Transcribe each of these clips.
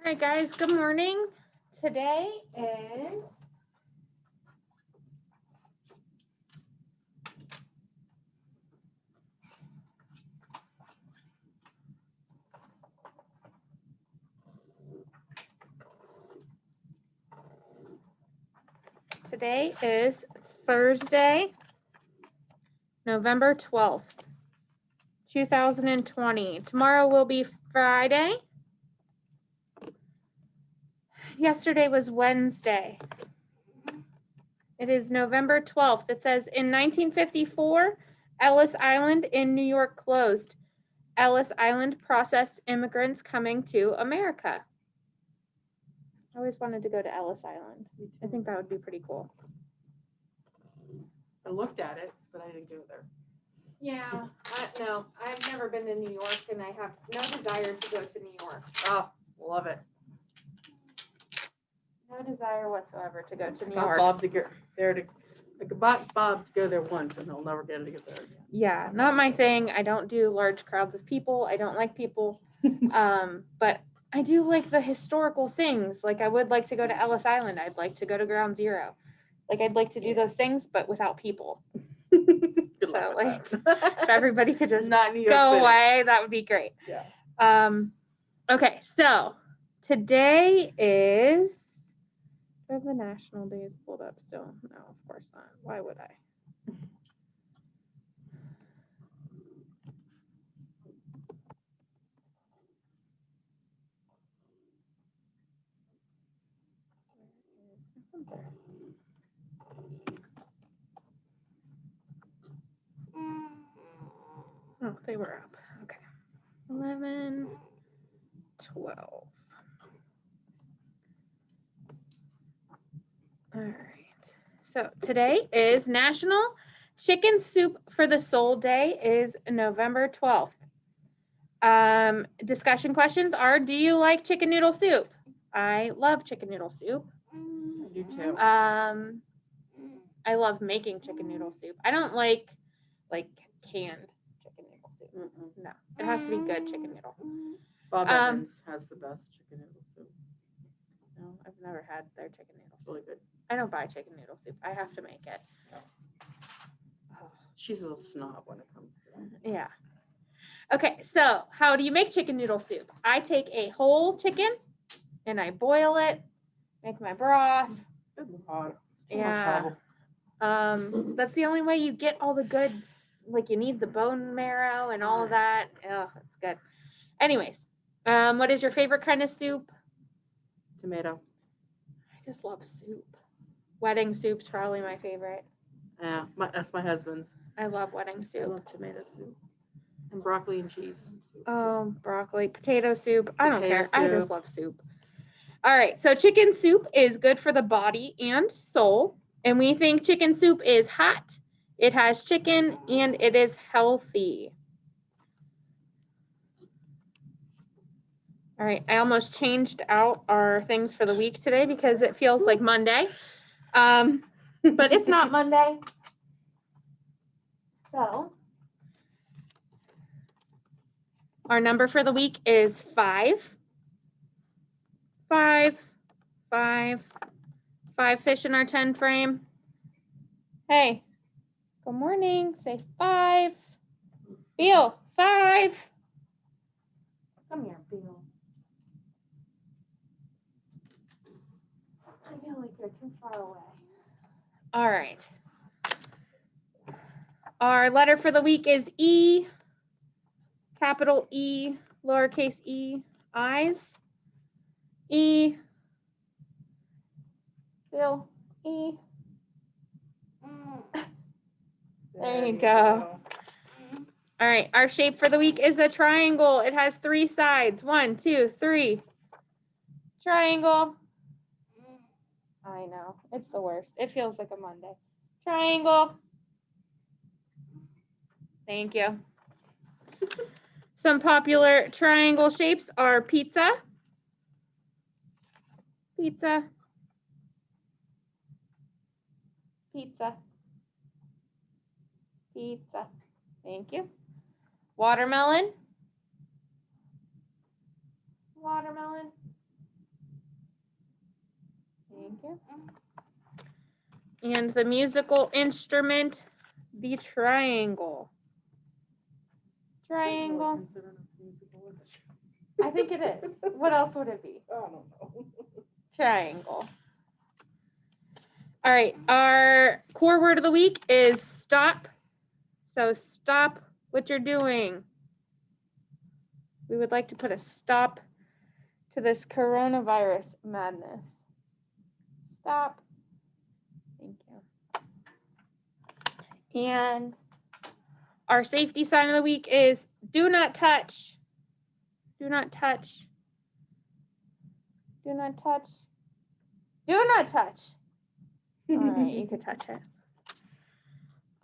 All right, guys, good morning. Today is Thursday, November 12th, 2020. Tomorrow will be Friday. Yesterday was Wednesday. It is November 12th. It says in 1954, Ellis Island in New York closed. Ellis Island processed immigrants coming to America. I always wanted to go to Ellis Island. I think that would be pretty cool. I looked at it, but I didn't go there. Yeah, no, I've never been to New York, and I have no desire to go to New York. Oh, love it. No desire whatsoever to go to New Got York. Bob to get there to. I got Bob to go there once, and he'll never get to get there again. Yeah, not my thing. I don't do large crowds of people. I don't like people. But I do like the historical things. Like I would like to go to Ellis Island. I'd like to go to Ground Zero. Like I'd like to do those things, but without people. Good luck So with like, that. if everybody could just Not New York go City. away, that would be great. Yeah. Okay, so today is. Do I have the national days pulled up still? No, of course not. Why would I? Oh, they were up. Okay. 11, 12. All right. So today is National Chicken Soup for the Soul Day is November 12th. Discussion questions are, do you like chicken noodle soup? I love chicken noodle soup. I do too. I love making chicken noodle soup. I don't like canned chicken noodle soup. No, it has to be good chicken noodle. Bob Evans has the best chicken noodle soup. No, I've never had their chicken noodle It's soup. really good. I don't buy chicken noodle soup. I have to make it. Oh, she's a little snob when it comes to that. Yeah. Okay, so how do you make chicken noodle soup? I take a whole chicken and I boil it, make my broth. Good Lord. Yeah. That's the only way you get all the goods. Like you need the bone marrow and all of that. Oh, it's good. Anyways, what is your favorite kind of soup? Tomato. I just love soup. Wedding soup's probably my favorite. Yeah, that's my husband's. I love wedding I soup. love tomato soup. And broccoli and cheese. Oh, broccoli, potato soup. I don't Potato care. I just soup. love soup. All right. So chicken soup is good for the body and soul. And we think chicken soup is hot. It has chicken and it is healthy. All right. I almost changed out our things for the week today because it feels like Monday. But it's not Monday. So our number for the week is 5. 5, 5, 5 fish in our 10 frame. Hey, good morning. Say 5. Beal, 5. Come here, Beal. I feel like you're too far away. All right. Our letter for the week is E. Capital E, lowercase e, eyes. E. Bill, E. There you go. All right, our shape for the week is a triangle. It has 3 sides. 1, 2, 3. Triangle. I know, it's the worst. It feels like a Monday. Triangle. Thank you. Some popular triangle shapes are pizza, pizza, pizza, pizza. Thank you. Watermelon, watermelon, Thank you. And the musical instrument, the triangle. Triangle. I think it is. What else would it be? I don't know. Triangle. All right. Our core word of the week is stop. So stop what you're doing. We would like to put a stop to this coronavirus madness. Stop. Thank you. And our safety sign of the week is do not touch. Do not touch. Do not touch. Do not touch. All right, you could touch it.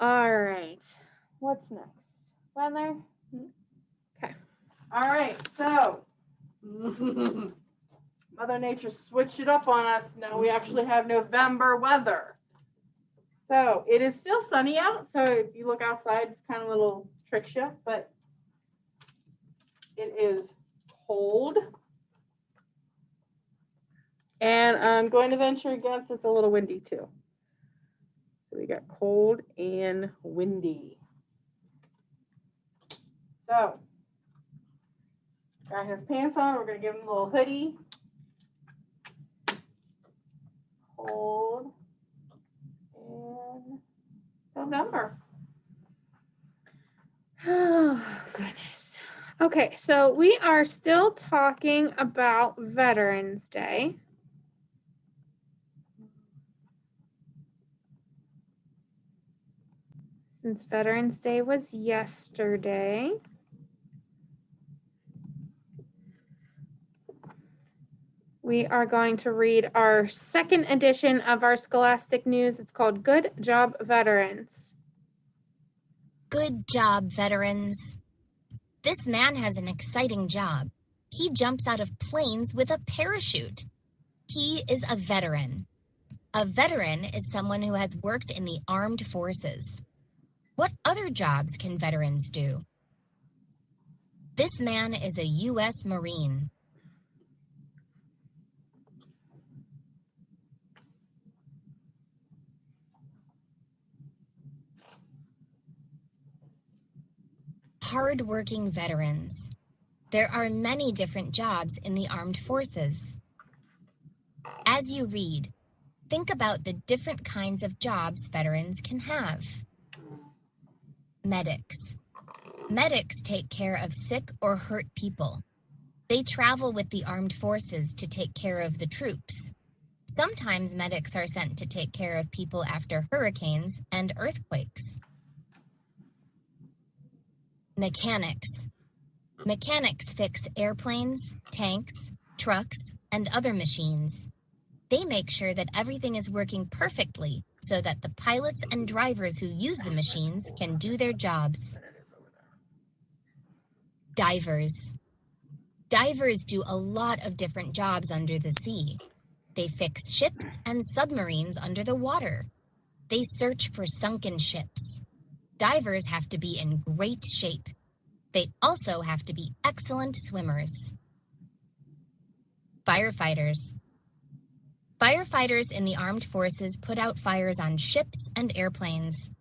All right. What's next? Weather? Okay. All right, so Mother Nature switched it up on us. Now we actually have November weather. So it is still sunny out. So if you look outside, it's kind of a little tricks you, but it is cold. And I'm going to venture against it's a little windy too. So we got cold and windy. So guy has pants on. We're going to give him a little hoodie. Cold and November. Oh, goodness. Okay, so we are still talking about Veterans Day. Since Veterans Day was yesterday. We are going to read our second edition of our Scholastic News. It's called Good Job, Veterans. Good job, veterans. This man has an exciting job. He jumps out of planes with a parachute. He is a veteran. A veteran is someone who has worked in the armed forces. What other jobs can veterans do? This man is a U.S. Marine. Hard-working veterans. There are many different jobs in the armed forces. As you read, think about the different kinds of jobs veterans can have. Medics. Medics take care of sick or hurt people. They travel with the armed forces to take care of the troops. Sometimes medics are sent to take care of people after hurricanes and earthquakes. Mechanics. Mechanics fix airplanes, tanks, trucks, and other machines. They make sure that everything is working perfectly so that the pilots and drivers who use the machines can do their jobs. Divers. Divers do a lot of different jobs under the sea. They fix ships and submarines under the water. They search for sunken ships. Divers have to be in great shape. They also have to be excellent swimmers. Firefighters. Firefighters in the armed forces put out fires on ships and airplanes.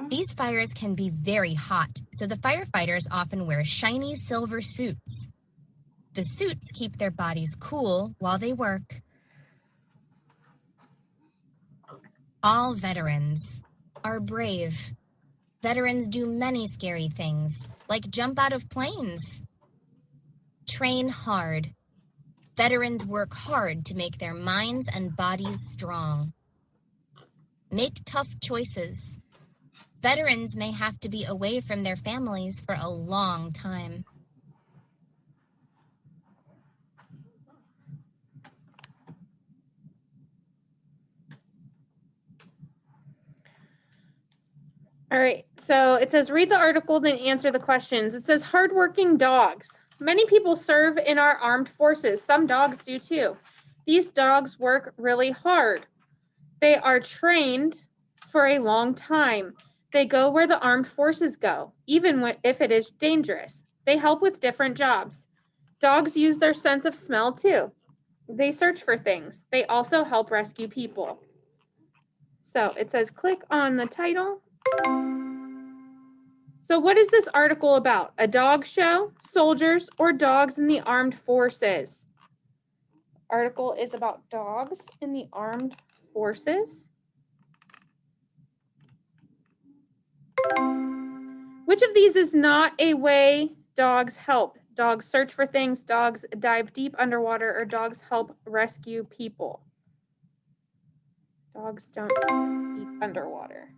These fires can be very hot, so the firefighters often wear shiny silver suits. The suits keep their bodies cool while they work. All veterans are brave. Veterans do many scary things, like jump out of planes. Train hard. Veterans work hard to make their minds and bodies strong. Make tough choices. Veterans may have to be away from their families for a long time. All right, so it says read the article, then answer the questions. It says hardworking dogs. Many people serve in our armed forces. Some dogs do too. These dogs work really hard. They are trained for a long time. They go where the armed forces go, even if it is dangerous. They help with different jobs. Dogs use their sense of smell too. They search for things. They also help rescue people. So it says click on the title. So what is this article about? A dog show, soldiers, or dogs in the armed forces? Article is about dogs in the armed forces. Which of these is not a way dogs help? Dogs search for things, dogs dive deep underwater, or dogs help rescue people? Dogs don't dive deep underwater.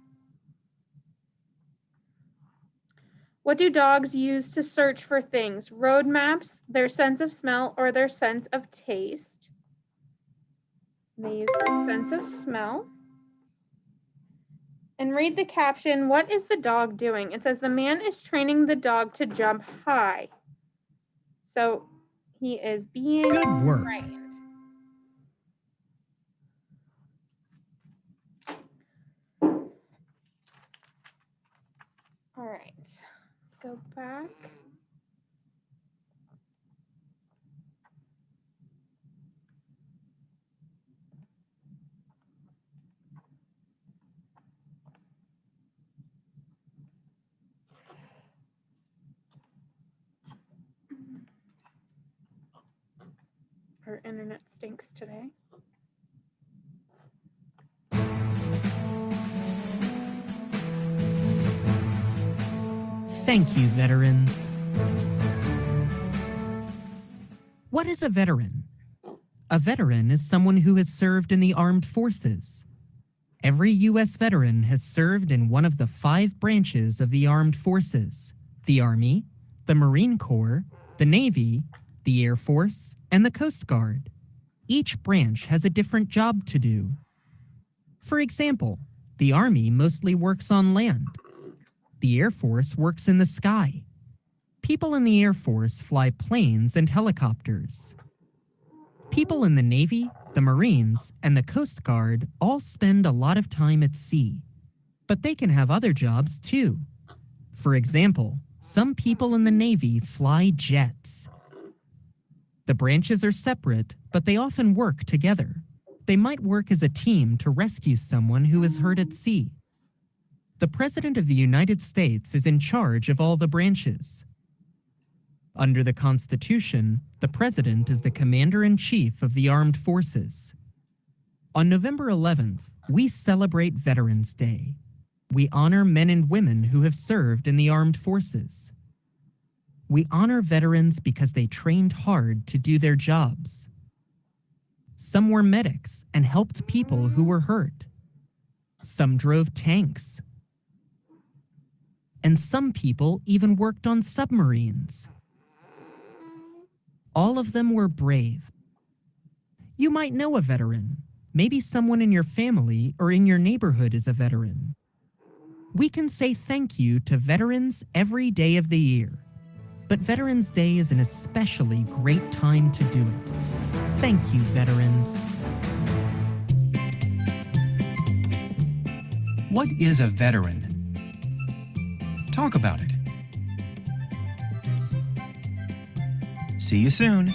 What do dogs use to search for things? Road maps, their sense of smell, or their sense of taste? They use their sense of smell. And read the caption. What is the dog doing? It says the man is training the dog to jump high. So he is being Good work. trained. All right, let's go back. Our internet stinks today. Thank you, veterans. What is a veteran? A veteran is someone who has served in the armed forces. Every U.S. veteran has served in one of the 5 branches of the armed forces: the Army, the Marine Corps, the Navy, the Air Force, and the Coast Guard. Each branch has a different job to do. For example, the Army mostly works on land. The Air Force works in the sky. People in the Air Force fly planes and helicopters. People in the Navy, the Marines, and the Coast Guard all spend a lot of time at sea. But they can have other jobs too. For example, some people in the Navy fly jets. The branches are separate, but they often work together. They might work as a team to rescue someone who is hurt at sea. The President of the United States is in charge of all the branches. Under the Constitution, the President is the Commander-in-Chief of the Armed Forces. On November 11th, we celebrate Veterans Day. We honor men and women who have served in the armed forces. We honor veterans because they trained hard to do their jobs. Some were medics and helped people who were hurt. Some drove tanks. And some people even worked on submarines. All of them were brave. You might know a veteran. Maybe someone in your family or in your neighborhood is a veteran. We can say thank you to veterans every day of the year. But Veterans Day is an especially great time to do it. Thank you, veterans. What is a veteran? Talk about it. See you soon.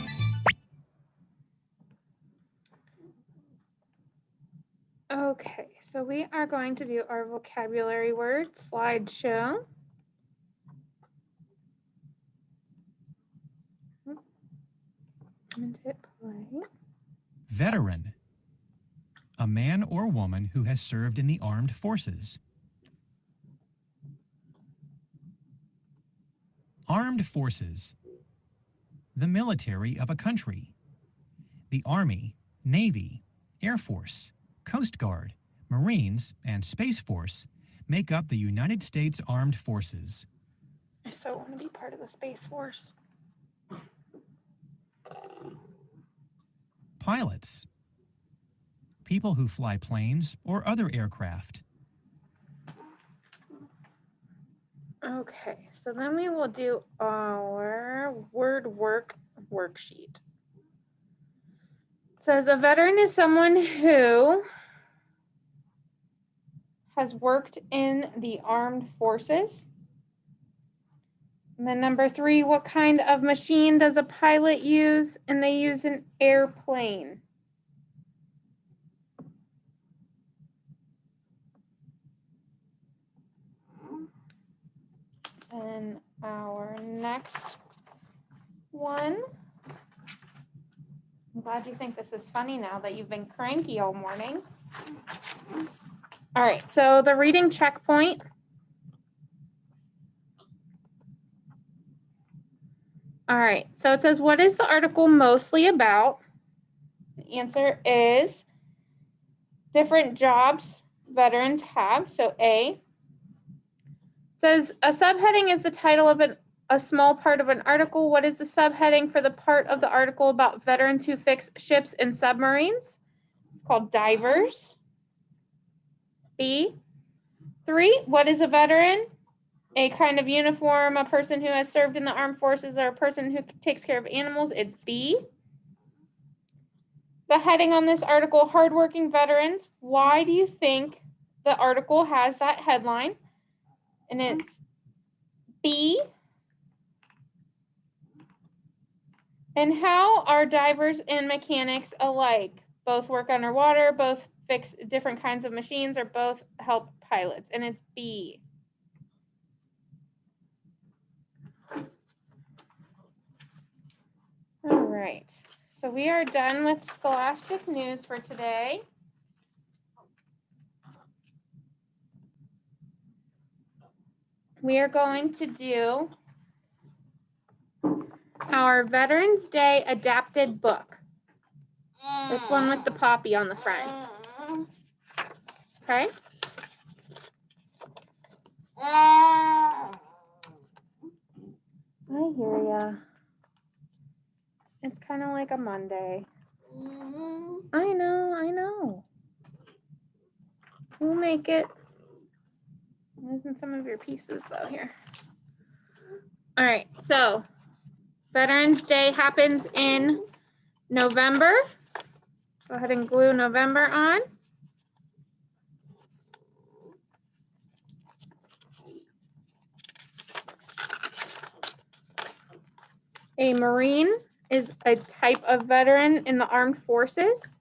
Okay, so we are going to do our vocabulary word slideshow. And hit play. Veteran. A man or woman who has served in the armed forces. Armed forces. The military of a country. The Army, Navy, Air Force, Coast Guard, Marines, and Space Force make up the United States Armed Forces. I so want to be part of the Space Force. Pilots. People who fly planes or other aircraft. Okay, so then we will do our word work worksheet. It says a veteran is someone who has worked in the armed forces. And then number 3, what kind of machine does a pilot use? And they use an airplane. And our next one. I'm glad you think this is funny now that you've been cranky all morning. All right, so the reading checkpoint. All right, so it says, what is the article mostly about? The answer is different jobs veterans have. So A. It says a subheading is the title of a small part of an article. What is the subheading for the part of the article about veterans who fix ships and submarines? It's called divers. B. 3, what is a veteran? A kind of uniform, a person who has served in the armed forces, or a person who takes care of animals. It's B. The heading on this article, hardworking veterans. Why do you think the article has that headline? And it's B. And how are divers and mechanics alike? Both work underwater, both fix different kinds of machines, or both help pilots. And it's B. All right, so we are done with Scholastic News for today. We are going to do our Veterans Day adapted book. This one with the poppy on the front. Okay? I hear ya. It's kind of like a Monday. I know. We'll make it. I'm losing some of your pieces though here. All right, so Veterans Day happens in November. Go ahead and glue November on. A Marine is a type of veteran in the armed forces.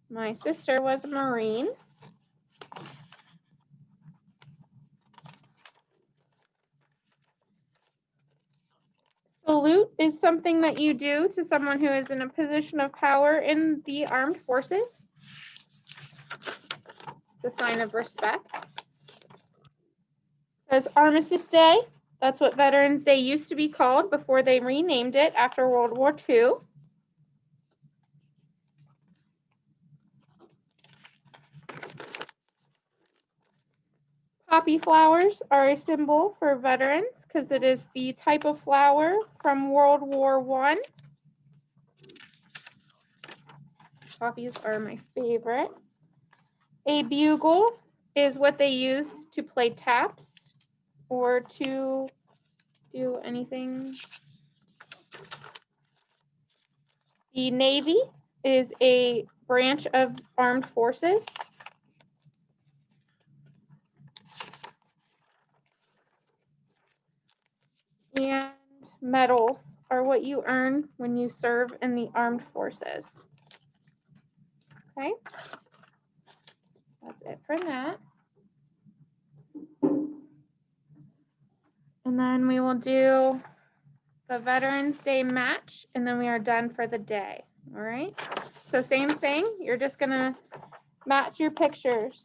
My sister was a Marine. Salute is something that you do to someone who is in a position of power in the armed forces. It's a sign of respect. It says Armistice Day. That's what Veterans Day used to be called before they renamed it after World War II. Poppy flowers are a symbol for veterans because it is the type of flower from World War I. Poppies are my favorite. A bugle is what they use to play taps or to do anything. The Navy is a branch of armed forces. And medals are what you earn when you serve in the armed forces. Okay, that's it for that. And then we will do the Veterans Day match, and then we are done for the day. All right, so same thing, you're just gonna match your pictures.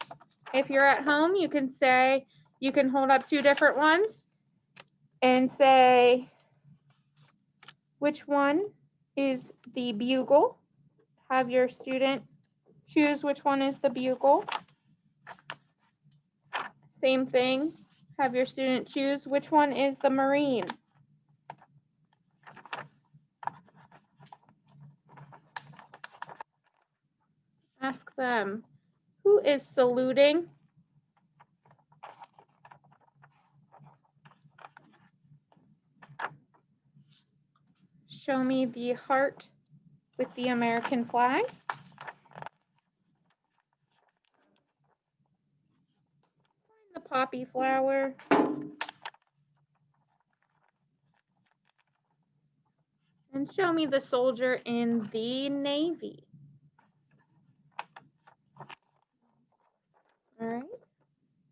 If you're at home, you can say, you can hold up 2 different ones and say, which one is the bugle? Have your student choose which one is the bugle. Same thing, have your student choose which one is the Marine. Ask them, who is saluting? Show me the heart with the American flag. The poppy flower. And show me the soldier in the Navy. All right.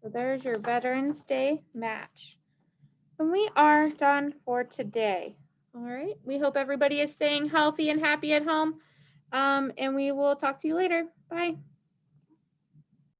So there's your Veterans Day match. And we are done for today. All right. We hope everybody is staying healthy and happy at home. And we will talk to you later. Bye.